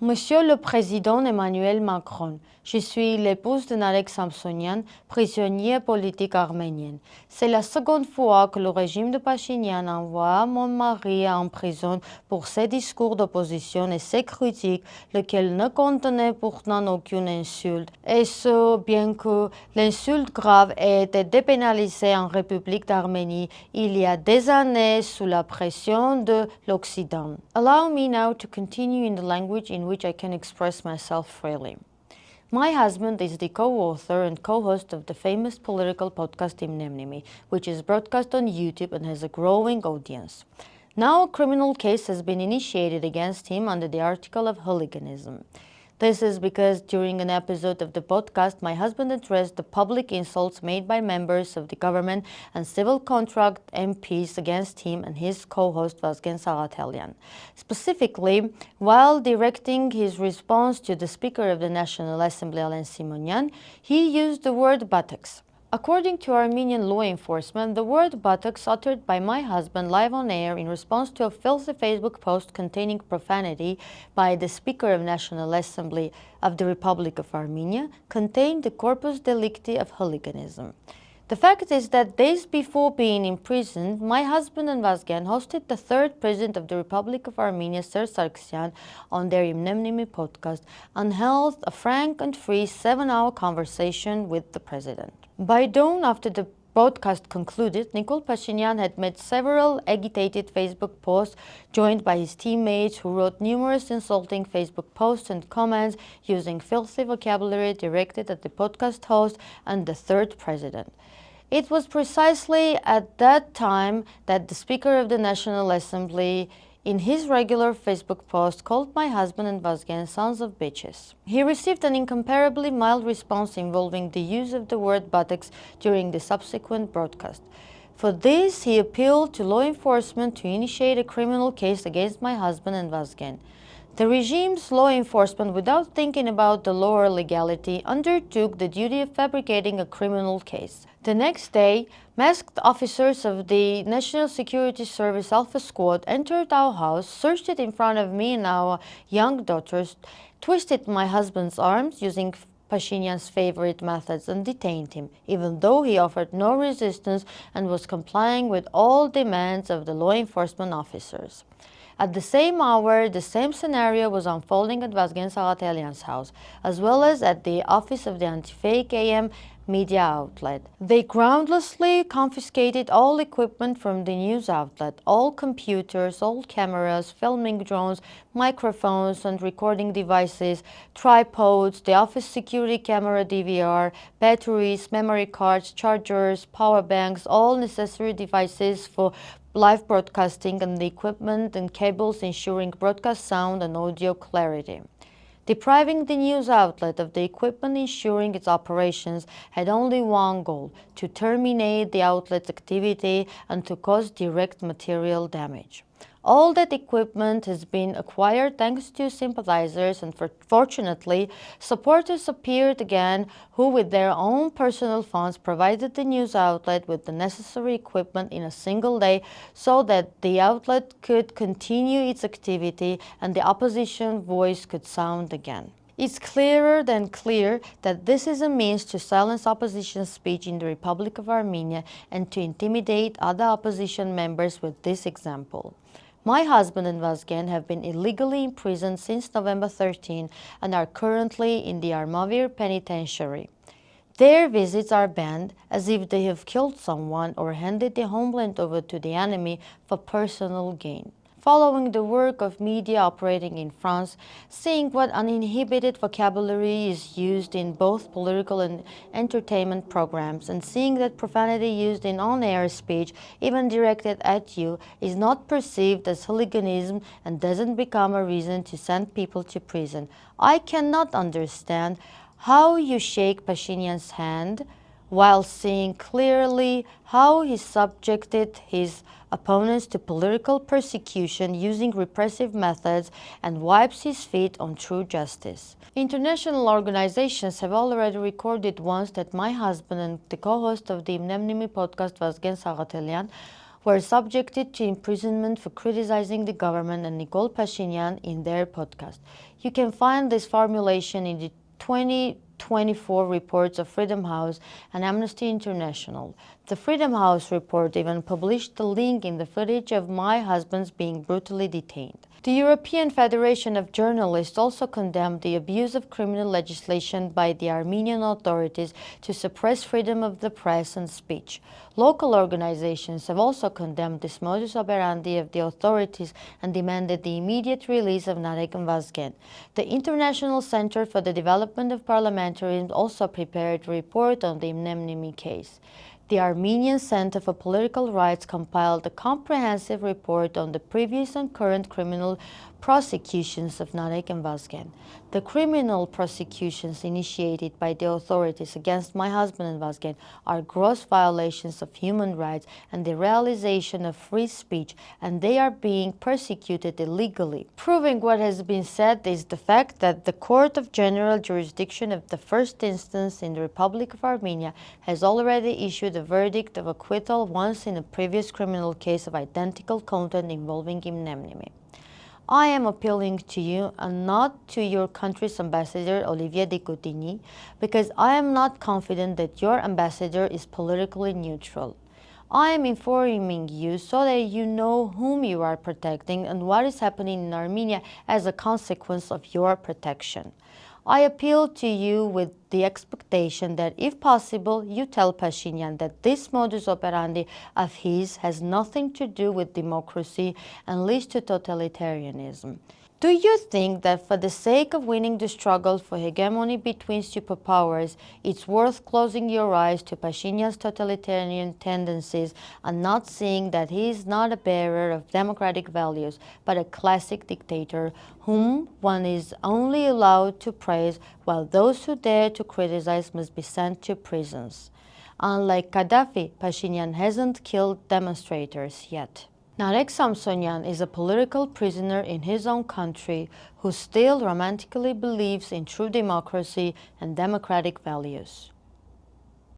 Monsieur le Président Emmanuel Macron, je suis l'épouse de Narek Samsonyan, prisonnier politique arménienne. C'est la seconde fois que le régime de Pachinian envoie mon mari en prison pour ses discours d'opposition et ses critiques, lesquels ne contenaient pourtant aucune insulte, et ce, bien que l'insulte grave ait été dépénalisée en République d'Arménie il y a des années sous la pression de l'Occident. Allow me now to continue in the language in which I can express myself freely. My husband is the co-author and co-host of the famous political podcast Imnemnimi, which is broadcast on YouTube and has a growing audience. Now a criminal case has been initiated against him under the article of hooliganism. This is because during an episode of the podcast, my husband addressed the public insults made by members of the government and civil contract MPs against him and his co-host Vazgen Sagatelyan. Specifically, while directing his response to the Speaker of the National Assembly, Narek Samsonyan, he used the word buttocks. According to Armenian law enforcement, the word buttocks uttered by my husband live on air in response to a filthy Facebook post containing profanity by the Speaker of National Assembly of the Republic of Armenia contained the corpus delicti of hooliganism. The fact is that days before being imprisoned, my husband and Vazgen hosted the third President of the Republic of Armenia, Sir Sargsyan, on their Imnemnimi podcast and held a frank and free 7-hour conversation with the President. By dawn, after the broadcast concluded, Nikol Pashinyan had made several agitated Facebook posts, joined by his teammates who wrote numerous insulting Facebook posts and comments using filthy vocabulary directed at the podcast host and the third president. It was precisely at that time that the Speaker of the National Assembly, in his regular Facebook post, called my husband and Vazgen sons of bitches. He received an incomparably mild response involving the use of the word buttocks during the subsequent broadcast. For this, he appealed to law enforcement to initiate a criminal case against my husband and Vazgen. The regime's law enforcement, without thinking about the law or legality, undertook the duty of fabricating a criminal case. The next day, masked officers of the National Security Service Alpha Squad entered our house, searched it in front of me and our young daughters, twisted my husband's arms using Pashinyan's favorite methods and detained him, even though he offered no resistance and was complying with all demands of the law enforcement officers. At the same hour, the same scenario was unfolding at Vazgen Sagatelyan's house, as well as at the office of the anti-fake AM media outlet. They groundlessly confiscated all equipment from the news outlet, all computers, all cameras, filming drones, microphones and recording devices, tripods, the office security camera DVR, batteries, memory cards, chargers, power banks, all necessary devices for live broadcasting and the equipment and cables ensuring broadcast sound and audio clarity. Depriving the news outlet of the equipment ensuring its operations had only one goal: to terminate the outlet's activity and to cause direct material damage. All that equipment has been acquired thanks to sympathizers, and fortunately, supporters appeared again who, with their own personal funds, provided the news outlet with the necessary equipment in a single day so that the outlet could continue its activity and the opposition voice could sound again. It's clearer than clear that this is a means to silence opposition speech in the Republic of Armenia and to intimidate other opposition members with this example. My husband and Vazgen have been illegally imprisoned since November 13 and are currently in the Armavir penitentiary. Their visits are banned as if they have killed someone or handed the homeland over to the enemy for personal gain. Following the work of media operating in France, seeing what uninhibited vocabulary is used in both political and entertainment programs, and seeing that profanity used in on-air speech, even directed at you, is not perceived as hooliganism and doesn't become a reason to send people to prison, I cannot understand how you shake Pashinyan's hand while seeing clearly how he subjected his opponents to political persecution using repressive methods and wipes his feet on true justice. International organizations have already recorded once that my husband and the co-host of the Imnemnimi podcast, Vazgen Sagatelyan, were subjected to imprisonment for criticizing the government and Nicole Pashinyan in their podcast. You can find this formulation in the 2024 reports of Freedom House and Amnesty International. The Freedom House report even published the link in the footage of my husband's being brutally detained. The European Federation of Journalists also condemned the abuse of criminal legislation by the Armenian authorities to suppress freedom of the press and speech. Local organizations have also condemned this modus operandi of the authorities and demanded the immediate release of Narek Samsonyan. The International Center for the Development of Parliamentarism also prepared a report on the Mnemnimi case. The Armenian Center for Political Rights compiled a comprehensive report on the previous and current criminal prosecutions of Narek Samsonyan. The criminal prosecutions initiated by the authorities against my husband and Samsonyan are gross violations of human rights and the realization of free speech, and they are being persecuted illegally. Proving what has been said is the fact that the Court of General Jurisdiction of the first instance in the Republic of Armenia has already issued a verdict of acquittal once in a previous criminal case of identical content involving Mnemnimi. I am appealing to you and not to your country's ambassador, Olivier de Cotigny, because I am not confident that your ambassador is politically neutral. I am informing you so that you know whom you are protecting and what is happening in Armenia as a consequence of your protection. I appeal to you with the expectation that, if possible, you tell Pashinyan that this modus operandi of his has nothing to do with democracy and leads to totalitarianism. Do you think that for the sake of winning the struggle for hegemony between superpowers, it's worth closing your eyes to Pashinyan's totalitarian tendencies and not seeing that he is not a bearer of democratic values, but a classic dictator whom one is only allowed to praise, while those who dare to criticize must be sent to prisons? Unlike Gaddafi, Pashinyan hasn't killed demonstrators yet. Narek Samsonyan is a political prisoner in his own country who still romantically believes in true democracy and democratic values.